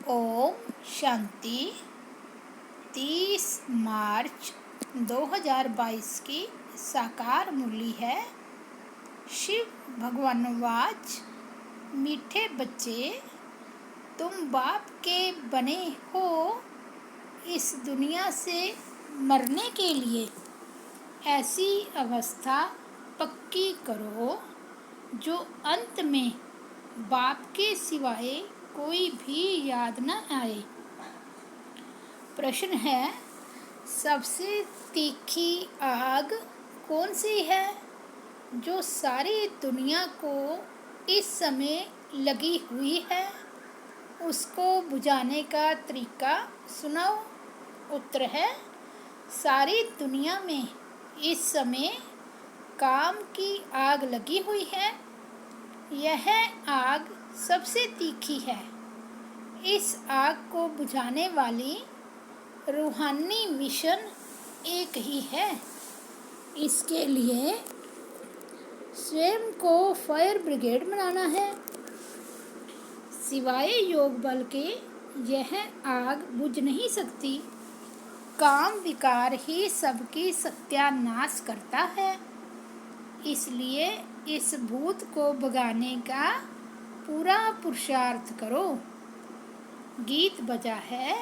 ओम शांति। 30 मार्च 2022 की साकार मुरली है। शिव भगवानुवाच, मीठे बच्चे, तुम बाप के बने हो इस दुनिया से मरने के लिए। ऐसी अवस्था पक्की करो जो अंत में बाप के सिवाय कोई भी याद न आए। प्रश्न है, सबसे तीखी आग कौन सी है जो सारी दुनिया को इस समय लगी हुई है? उसको बुझाने का तरीका सुनाओ। उत्तर है, सारी दुनिया में इस समय काम की आग लगी हुई है। यह आग सबसे तीखी है। इस आग को बुझाने वाली रूहानी मिशन एक ही है। इसके लिए स्वयं को फायर ब्रिगेड बनाना है। सिवाय योग बल के यह आग बुझ नहीं सकती। काम विकार ही सबकी सत्यानाश करता है। इसलिए इस भूत को भगाने का पूरा पुरुषार्थ करो। गीत बजा है,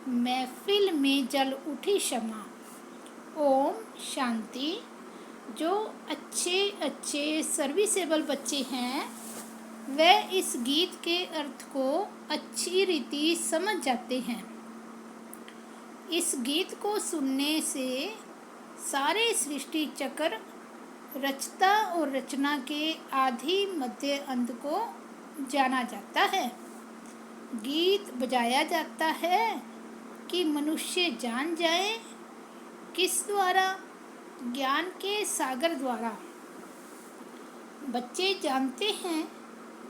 महफिल में जल उठी शमा। ओम शांति। जो अच्छे सर्विसेबल बच्चे हैं वह इस गीत के अर्थ को अच्छी रीति समझ जाते हैं। इस गीत को सुनने से सारे सृष्टि चक्र, रचता और रचना के आदि मध्य अंत को जाना जाता है। गीत बजाया जाता है कि मनुष्य जान जाए। किस द्वारा? ज्ञान के सागर द्वारा। बच्चे जानते हैं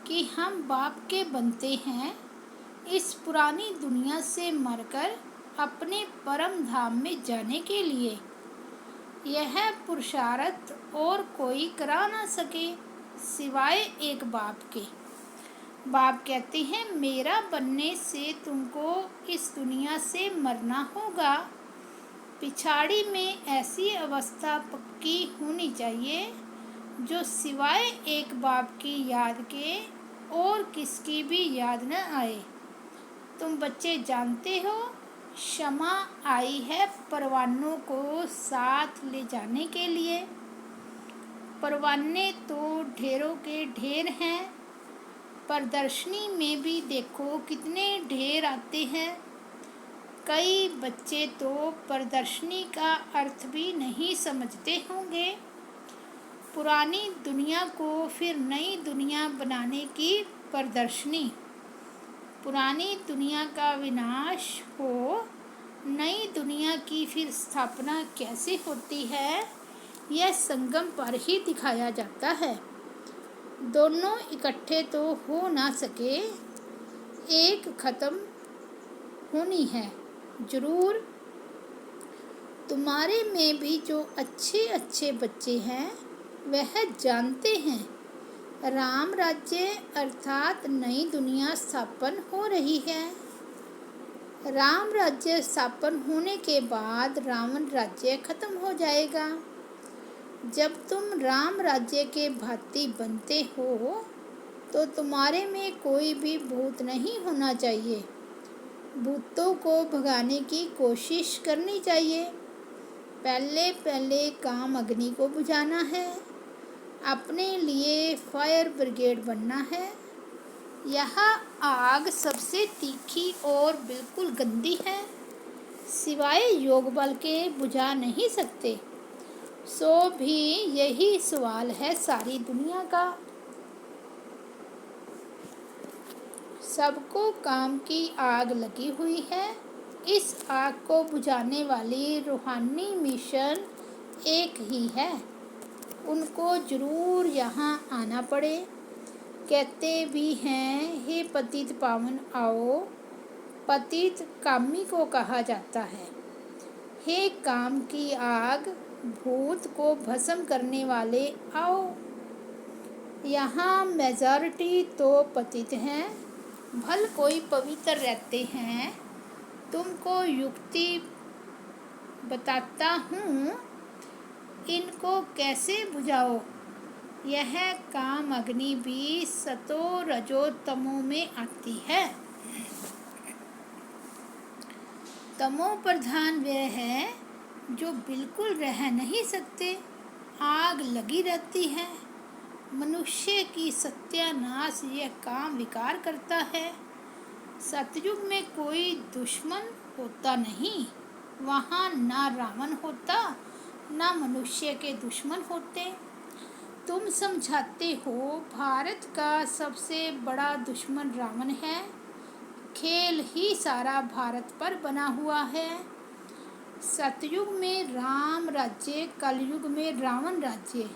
कि हम बाप के बनते हैं इस पुरानी दुनिया से मरकर अपने परम धाम में जाने के लिए। यह पुरुषार्थ और कोई करा ना सके सिवाय एक बाप के। बाप कहते हैं, मेरा बनने से तुमको इस दुनिया से मरना होगा। पिछाड़ी में ऐसी अवस्था पक्की होनी चाहिए जो सिवाय एक बाप की याद के और किसकी भी याद न आए। तुम बच्चे जानते हो, क्षमा आई है परवानों को साथ ले जाने के लिए। परवाने तो ढेरों के ढेर हैं। प्रदर्शनी में भी देखो कितने ढेर आते हैं। कई बच्चे तो प्रदर्शनी का अर्थ भी नहीं समझते होंगे। पुरानी दुनिया को फिर नई दुनिया बनाने की प्रदर्शनी। पुरानी दुनिया का विनाश हो, नई दुनिया की फिर स्थापना कैसे होती है, यह संगम पर ही दिखाया जाता है। दोनों इकट्ठे तो हो ना सके, एक खत्म होनी है जरूर। तुम्हारे में भी जो अच्छे बच्चे हैं वह जानते हैं राम राज्य अर्थात नई दुनिया स्थापन हो रही है। राम राज्य स्थापन होने के बाद रावण राज्य खत्म हो जाएगा। जब तुम राम राज्य के भांति बनते हो तो तुम्हारे में कोई भी भूत नहीं होना चाहिए। भूतों को भगाने की कोशिश करनी चाहिए। पहले काम अग्नि को बुझाना है। अपने लिए फायर ब्रिगेड बनना है। यह आग सबसे तीखी और बिल्कुल गंदी है। सिवाय योग बल के बुझा नहीं सकते। सो भी यही सवाल है सारी दुनिया का। सबको काम की आग लगी हुई है। इस आग को बुझाने वाली रूहानी मिशन एक ही है। उनको जरूर यहाँ आना पड़े। कहते भी हैं, हे पतित पावन आओ। पतित कामी को कहा जाता है। हे काम की आग, भूत को भस्म करने वाले आओ। यहाँ मेजॉरिटी तो पतित हैं, भल कोई पवित्र रहते हैं, तुमको युक्ति बताता हूँ, इनको कैसे बुझाओ। यह काम अग्नि भी सतो रजो तमो में आती है। तमो प्रधान वह है जो बिल्कुल रह नहीं सकते, आग लगी रहती है। मनुष्य की सत्यानाश यह काम विकार करता है। सतयुग में कोई दुश्मन होता नहीं, वहाँ ना रावण होता, ना मनुष्य के दुश्मन होते। तुम समझाते हो भारत का सबसे बड़ा दुश्मन रावण है। खेल ही सारा भारत पर बना हुआ है। सतयुग में राम राज्य, कलयुग में रावण राज्य।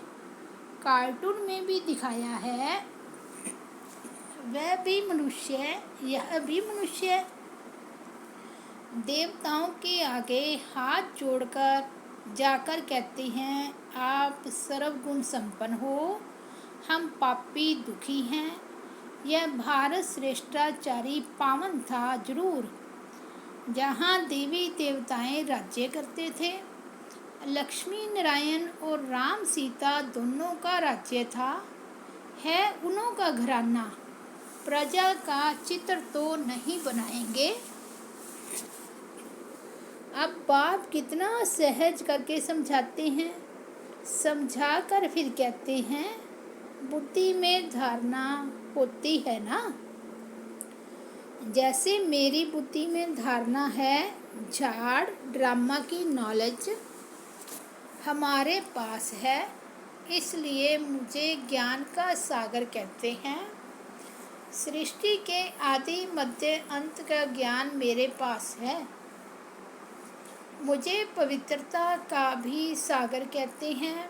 कार्टून में भी दिखाया है, वह भी मनुष्य, यह भी मनुष्य। देवताओं के आगे हाथ जोड़कर जाकर कहते हैं, आप सर्वगुण संपन्न हो, हम पापी दुखी हैं। यह भारत श्रेष्ठाचारी पावन था जरूर, जहाँ देवी देवताएं राज्य करते थे। लक्ष्मी नारायण और राम सीता दोनों का राज्य था। है उन्हों का घराना। प्रजा का चित्र तो नहीं बनाएंगे। अब बाप कितना सहज करके समझाते हैं, समझा कर फिर कहते हैं, बुद्धि में धारणा होती है ना। जैसे मेरी बुद्धि में धारणा है, झाड़ ड्रामा की नॉलेज हमारे पास है, इसलिए मुझे ज्ञान का सागर कहते हैं। सृष्टि के आदि मध्य अंत का ज्ञान मेरे पास है। मुझे पवित्रता का भी सागर कहते हैं।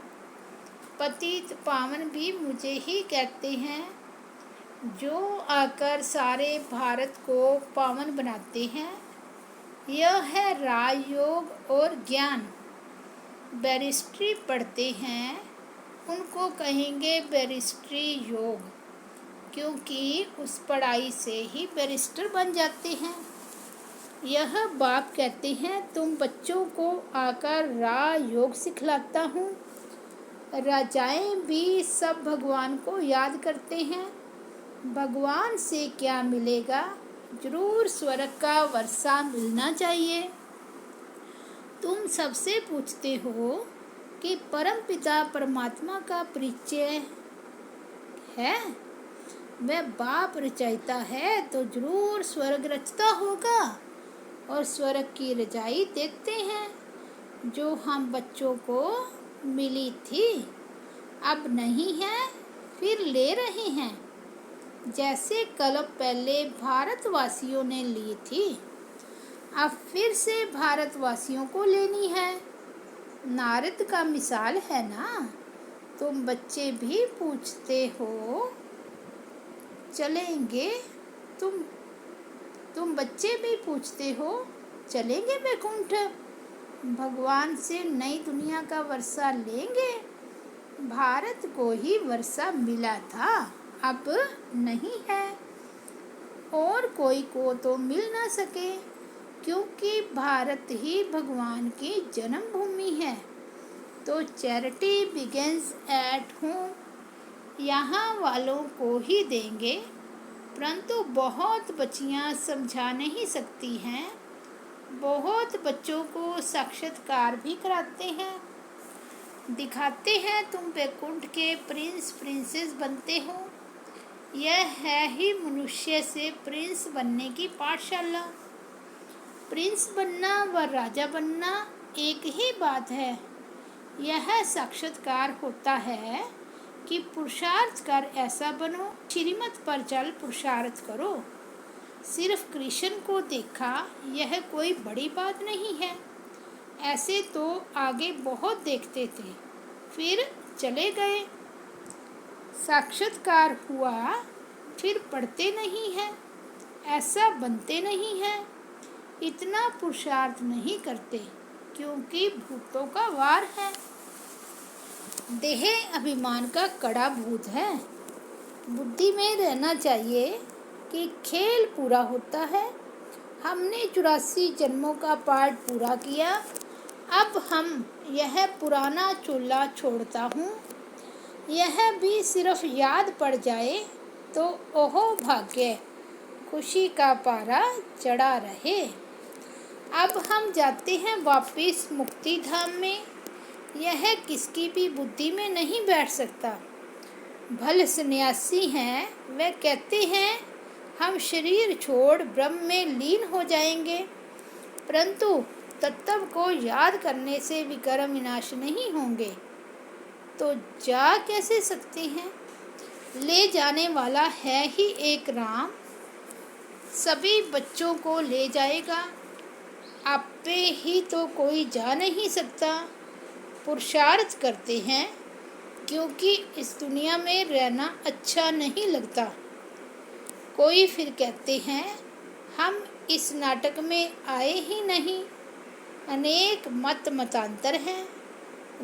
पतित पावन भी मुझे ही कहते हैं, जो आकर सारे भारत को पावन बनाते हैं। यह है राजयोग और ज्ञान। बैरिस्ट्री पढ़ते हैं, उनको कहेंगे बैरिस्ट्री योग, क्योंकि उस पढ़ाई से ही बैरिस्टर बन जाते हैं। यह बाप कहते हैं, तुम बच्चों को आकर राजयोग सिखलाता हूँ। राजाएं भी सब भगवान को याद करते हैं। भगवान से क्या मिलेगा, जरूर स्वर्ग का वर्षा मिलना चाहिए। तुम सबसे पूछते हो कि परमपिता परमात्मा का परिचय है। वह बाप रचयिता है तो जरूर स्वर्ग रचता होगा, और स्वर्ग की रजाई देते हैं, जो हम बच्चों को मिली थी, अब नहीं है, फिर ले रहे हैं। जैसे कल्प पहले भारतवासियों ने ली थी, अब फिर से भारतवासियों को लेनी है। नारद का मिसाल है ना। तुम बच्चे भी पूछते हो चलेंगे, तुम बच्चे भी पूछते हो चलेंगे वैकुंठ, भगवान से नई दुनिया का वर्षा लेंगे। भारत को ही वर्षा मिला था, अब नहीं है, और कोई को तो मिल ना सके, क्योंकि भारत ही भगवान की जन्मभूमि है। तो चैरिटी बिगिंस एट होम, यहाँ वालों को ही देंगे। परंतु बहुत बच्चियाँ समझा नहीं सकती हैं, बहुत बच्चों को साक्षात्कार भी कराते हैं, दिखाते हैं तुम वैकुंठ के प्रिंस प्रिंसेस बनते हो। यह है ही मनुष्य से प्रिंस बनने की पाठशाला। प्रिंस बनना व राजा बनना एक ही बात है। यह साक्षात्कार होता है कि पुरुषार्थ कर ऐसा बनो, श्रीमत पर चल पुरुषार्थ करो। सिर्फ कृष्ण को देखा, यह कोई बड़ी बात नहीं है। ऐसे तो आगे बहुत देखते थे, फिर चले गए। साक्षात्कार हुआ, फिर पढ़ते नहीं हैं, ऐसा बनते नहीं हैं, इतना पुरुषार्थ नहीं करते, क्योंकि भूतों का वार है। देह अभिमान का कड़ा भूत है। बुद्धि में रहना चाहिए, कि खेल पूरा होता है। हमने 84 जन्मों का पाठ पूरा किया। अब हम यह पुराना चूल्हा छोड़ता हूँ। यह भी सिर्फ याद पड़ जाए तो ओहो भाग्य, खुशी का पारा चढ़ा रहे। अब हम जाते हैं वापिस मुक्ति धाम में। यह किसकी भी बुद्धि में नहीं बैठ सकता। भले सन्यासी हैं, वे कहते हैं हम शरीर छोड़ ब्रह्म में लीन हो जाएंगे, परंतु तत्व को याद करने से विकर्म विनाश नहीं होंगे। तो जा कैसे सकते हैं? ले जाने वाला है ही एक राम, सभी बच्चों को ले जाएगा। आपे ही तो कोई जा नहीं सकता। पुरुषार्थ करते हैं क्योंकि इस दुनिया में रहना अच्छा नहीं लगता। कोई फिर कहते हैं हम इस नाटक में आए ही नहीं। अनेक मतांतर हैं।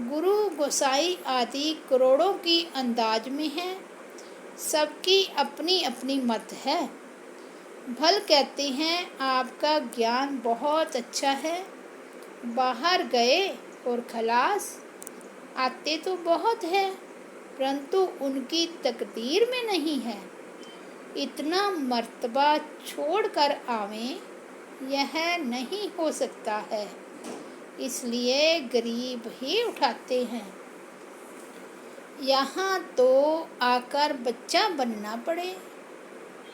गुरु गोसाई आदि करोड़ों की अंदाज में हैं। सबकी अपनी अपनी मत है। भल कहते हैं आपका ज्ञान बहुत अच्छा है, बाहर गए और खलास। आते तो बहुत है, परंतु उनकी तकदीर में नहीं है। इतना मर्तबा छोड़कर आवें, यह नहीं हो सकता है। इसलिए गरीब ही उठाते हैं। यहाँ तो आकर बच्चा बनना पड़े।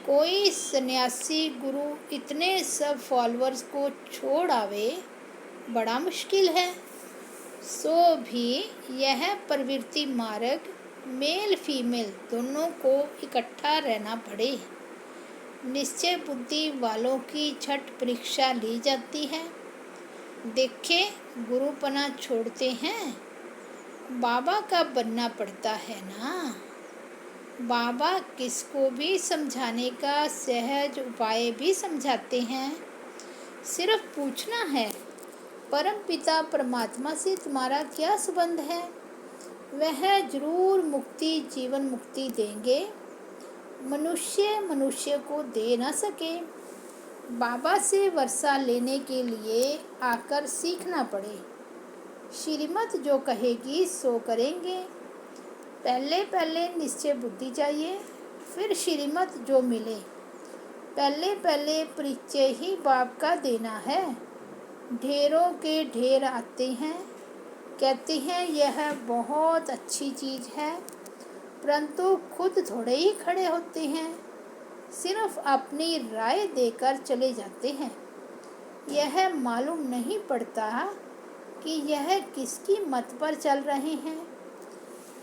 कोई सन्यासी गुरु इतने सब फॉलोअर्स को छोड़ आवे, बड़ा मुश्किल है। सो भी यह प्रवृत्ति मार्ग मेल फीमेल दोनों को इकट्ठा रहना पड़े। निश्चय बुद्धि वालों की छठ परीक्षा ली जाती है। देखे गुरुपना छोड़ते हैं, बाबा का बनना पड़ता है ना। बाबा किसको भी समझाने का सहज उपाय भी समझाते हैं। सिर्फ पूछना है, परम पिता परमात्मा से तुम्हारा क्या संबंध है? वह जरूर मुक्ति जीवन मुक्ति देंगे। मनुष्य को दे ना सके। बाबा से वर्षा लेने के लिए आकर सीखना पड़े। श्रीमत जो कहेगी सो करेंगे। पहले निश्चय बुद्धि चाहिए, फिर श्रीमत जो मिले। पहले परिचय ही बाप का देना है। ढेरों के ढेर आते हैं, कहते हैं यह बहुत अच्छी चीज़ है, परंतु खुद थोड़े ही खड़े होते हैं। सिर्फ अपनी राय देकर चले जाते हैं। यह मालूम नहीं पड़ता कि यह किसकी मत पर चल रहे हैं।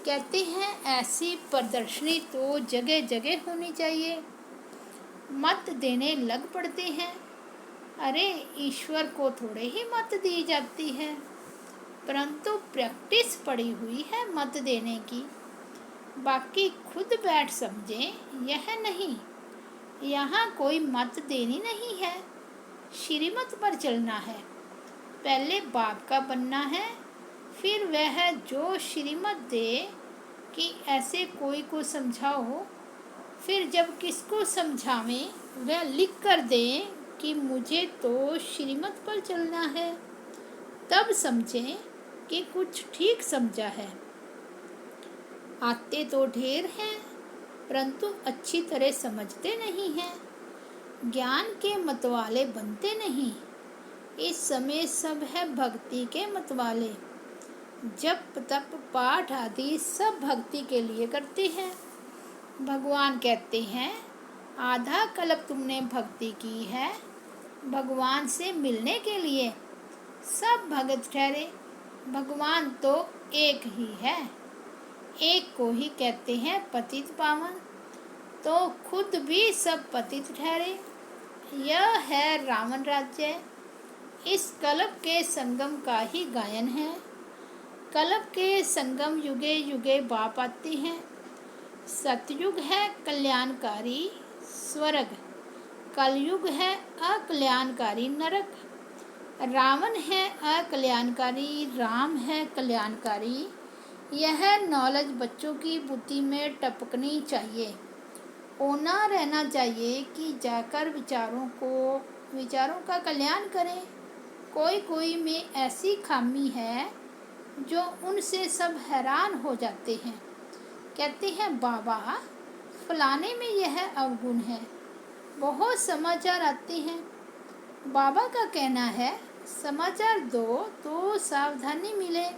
कहते हैं ऐसी प्रदर्शनी तो जगह जगह होनी चाहिए। मत देने लग पड़ते हैं। अरे ईश्वर को थोड़े ही मत दी जाती है, परंतु प्रैक्टिस पड़ी हुई है मत देने की। बाकी खुद बैठ समझें, यह नहीं। यहाँ कोई मत देनी नहीं है, श्रीमत पर चलना है। पहले बाप का बनना है, फिर वह जो श्रीमत दे कि ऐसे कोई को समझाओ, फिर जब किसको समझावें वह लिख कर दें कि मुझे तो श्रीमत पर चलना है, तब समझें कि कुछ ठीक समझा है। आते तो ढेर हैं, परंतु अच्छी तरह समझते नहीं हैं। ज्ञान के मतवाले बनते नहीं। इस समय सब है भक्ति के मतवाले। जप तप पाठ आदि सब भक्ति के लिए करते हैं। भगवान कहते हैं आधा कल्प तुमने भक्ति की है, भगवान से मिलने के लिए। सब भगत ठहरे, भगवान तो एक ही है। एक को ही कहते हैं पतित पावन, तो खुद भी सब पतित ठहरे। यह है रावण राज्य। इस कल्प के संगम का ही गायन है। कल्प के संगम युगे युगे बाप आते हैं। सतयुग है कल्याणकारी स्वर्ग, कलयुग है अकल्याणकारी नरक। रावण है अकल्याणकारी, राम है कल्याणकारी। यह नॉलेज बच्चों की बुद्धि में टपकनी चाहिए। होना रहना चाहिए कि जाकर विचारों का कल्याण करें। कोई कोई में ऐसी खामी है जो उनसे सब हैरान हो जाते हैं। कहते हैं बाबा फलाने में यह अवगुण है। बहुत समाचार आते हैं। बाबा का कहना है समाचार दो तो सावधानी मिले।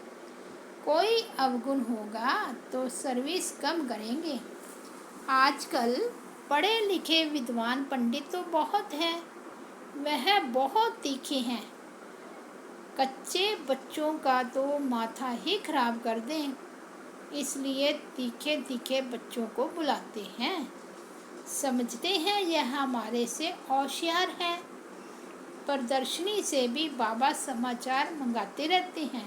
कोई अवगुण होगा तो सर्विस कम करेंगे। आजकल पढ़े लिखे विद्वान पंडित तो बहुत हैं, वह बहुत तीखे हैं। कच्चे बच्चों का तो माथा ही खराब कर दें, इसलिए तीखे तीखे बच्चों को बुलाते हैं। समझते हैं यह हमारे से होशियार है। प्रदर्शनी से भी बाबा समाचार मंगाते रहते हैं।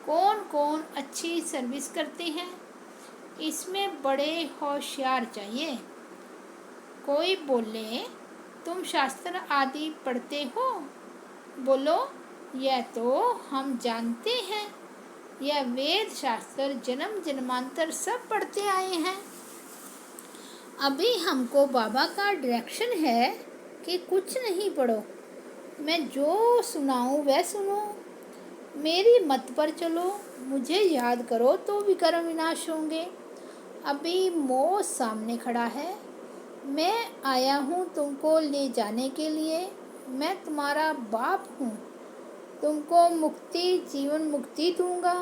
कौन कौन अच्छी सर्विस करते हैं, इसमें बड़े होशियार चाहिए। कोई बोले तुम शास्त्र आदि पढ़ते हो? बोलो यह तो हम जानते हैं। यह वेद शास्त्र जन्म जन्मांतर सब पढ़ते आए हैं। अभी हमको बाबा का डायरेक्शन है कि कुछ नहीं पढ़ो, मैं जो सुनाऊं वह सुनो, मेरी मत पर चलो, मुझे याद करो तो विकर्म विनाश होंगे। अभी मौत सामने खड़ा है, मैं आया हूँ तुमको ले जाने के लिए। मैं तुम्हारा बाप हूँ, तुमको मुक्ति जीवन मुक्ति दूंगा।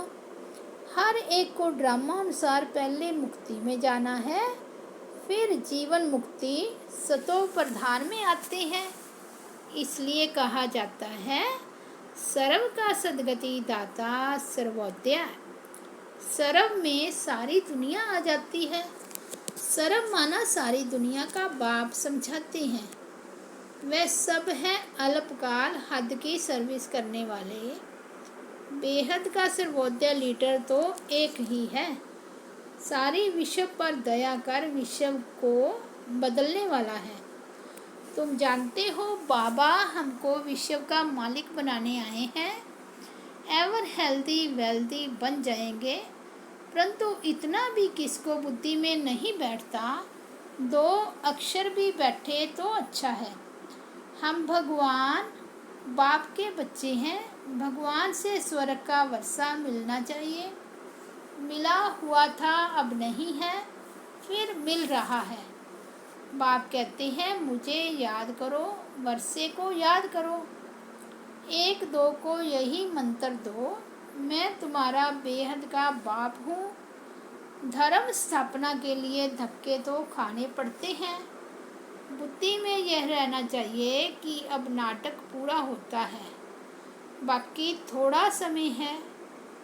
हर एक को ड्रामा अनुसार पहले मुक्ति में जाना है, फिर जीवन मुक्ति सतो प्रधान में आते हैं। इसलिए कहा जाता है सर्व का सद्गति दाता सर्वोदय। सर्व में सारी दुनिया आ जाती है। सर्व माना सारी दुनिया का बाप समझाते हैं। वह सब हैं अल्पकाल हद की सर्विस करने वाले। बेहद का सर्वोदय लीडर तो एक ही है। सारी विश्व पर दया कर विश्व को बदलने वाला है। तुम जानते हो बाबा हमको विश्व का मालिक बनाने आए हैं। एवर हेल्दी वेल्दी बन जाएंगे, परंतु इतना भी किसको बुद्धि में नहीं बैठता। 2 अक्षर भी बैठे तो अच्छा है। हम भगवान बाप के बच्चे हैं। भगवान से स्वर्ग का वर्षा मिलना चाहिए। मिला हुआ था अब नहीं है, फिर मिल रहा है। बाप कहते हैं मुझे याद करो, वर्षे को याद करो। 1-2 को यही मंत्र दो, मैं तुम्हारा बेहद का बाप हूँ। धर्म स्थापना के लिए धक्के तो खाने पड़ते हैं। बुद्धि में यह रहना चाहिए कि अब नाटक पूरा होता है, बाकी थोड़ा समय है।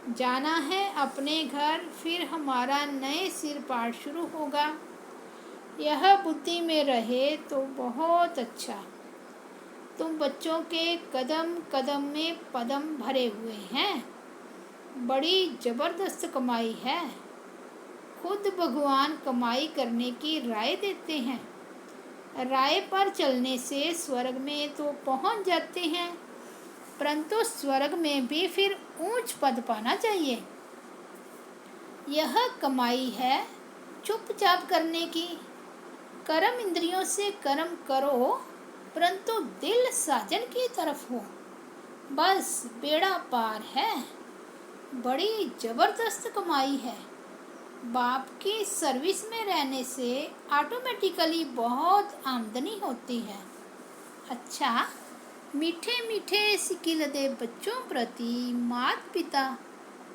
जाना है अपने घर, फिर हमारा नए सिर पाठ शुरू होगा। यह बुद्धि में रहे तो बहुत अच्छा। तुम बच्चों के कदम कदम में पदम भरे हुए हैं। बड़ी जबरदस्त कमाई है। खुद भगवान कमाई करने की राय देते हैं। राय पर चलने से स्वर्ग में तो पहुंच जाते हैं, परंतु स्वर्ग में भी फिर ऊंच पद पाना चाहिए। यह कमाई है चुपचाप करने की। कर्म इंद्रियों से कर्म करो, परंतु दिल साजन की तरफ हो, बस बेड़ा पार है। बड़ी जबरदस्त कमाई है। बाप की सर्विस में रहने से ऑटोमेटिकली बहुत आमदनी होती है। अच्छा, मीठे मीठे सिकिलदे बच्चों प्रति माता पिता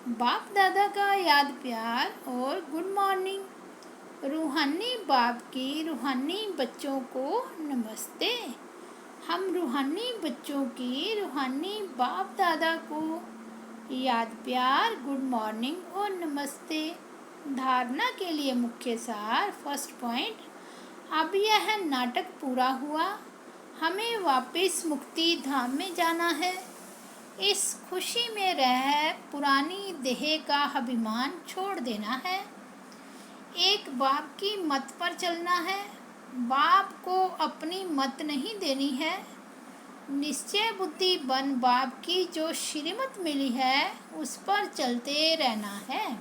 बाप दादा का याद प्यार और गुड मॉर्निंग। रूहानी बाप की रूहानी बच्चों को नमस्ते। हम रूहानी बच्चों की रूहानी बाप दादा को याद प्यार गुड मॉर्निंग और नमस्ते। धारणा के लिए मुख्य सार फर्स्ट पॉइंट, अब यह नाटक पूरा हुआ, हमें वापस मुक्ति धाम में जाना है। इस खुशी में रह पुरानी देह का अभिमान छोड़ देना है। एक बाप की मत पर चलना है। बाप को अपनी मत नहीं देनी है। निश्चय बुद्धि बन बाप की जो श्रीमत मिली है उस पर चलते रहना है।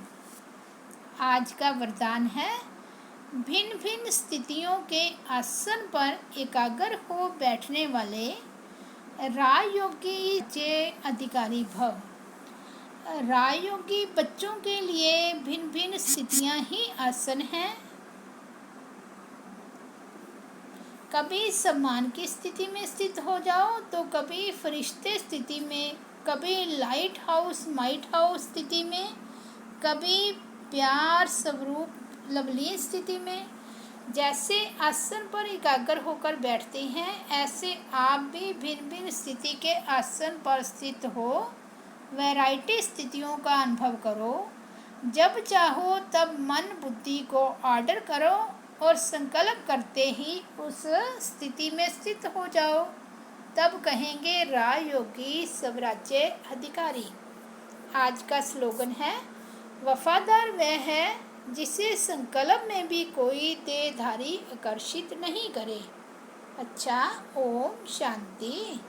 आज का वरदान है भिन्न भिन्न स्थितियों के आसन पर एकाग्र हो बैठने वाले राजयोगी के अधिकारी भव। राजयोगी बच्चों के लिए भिन्न भिन्न स्थितियां ही आसन हैं। कभी सम्मान की स्थिति में स्थित हो जाओ तो कभी फरिश्ते स्थिति में, कभी लाइट हाउस माइट हाउस स्थिति में, कभी प्यार स्वरूप लवलीन स्थिति में। जैसे आसन पर एकाग्र होकर बैठते हैं, ऐसे आप भी भिन्न भिन्न स्थिति के आसन पर स्थित हो वैरायटी स्थितियों का अनुभव करो। जब चाहो तब मन बुद्धि को ऑर्डर करो और संकल्प करते ही उस स्थिति में स्थित हो जाओ। तब कहेंगे राजयोगी स्वराज्य अधिकारी। आज का स्लोगन है, वफादार वह है जिसे संकल्प में भी कोई देहधारी आकर्षित नहीं करे। अच्छा, ओम शांति।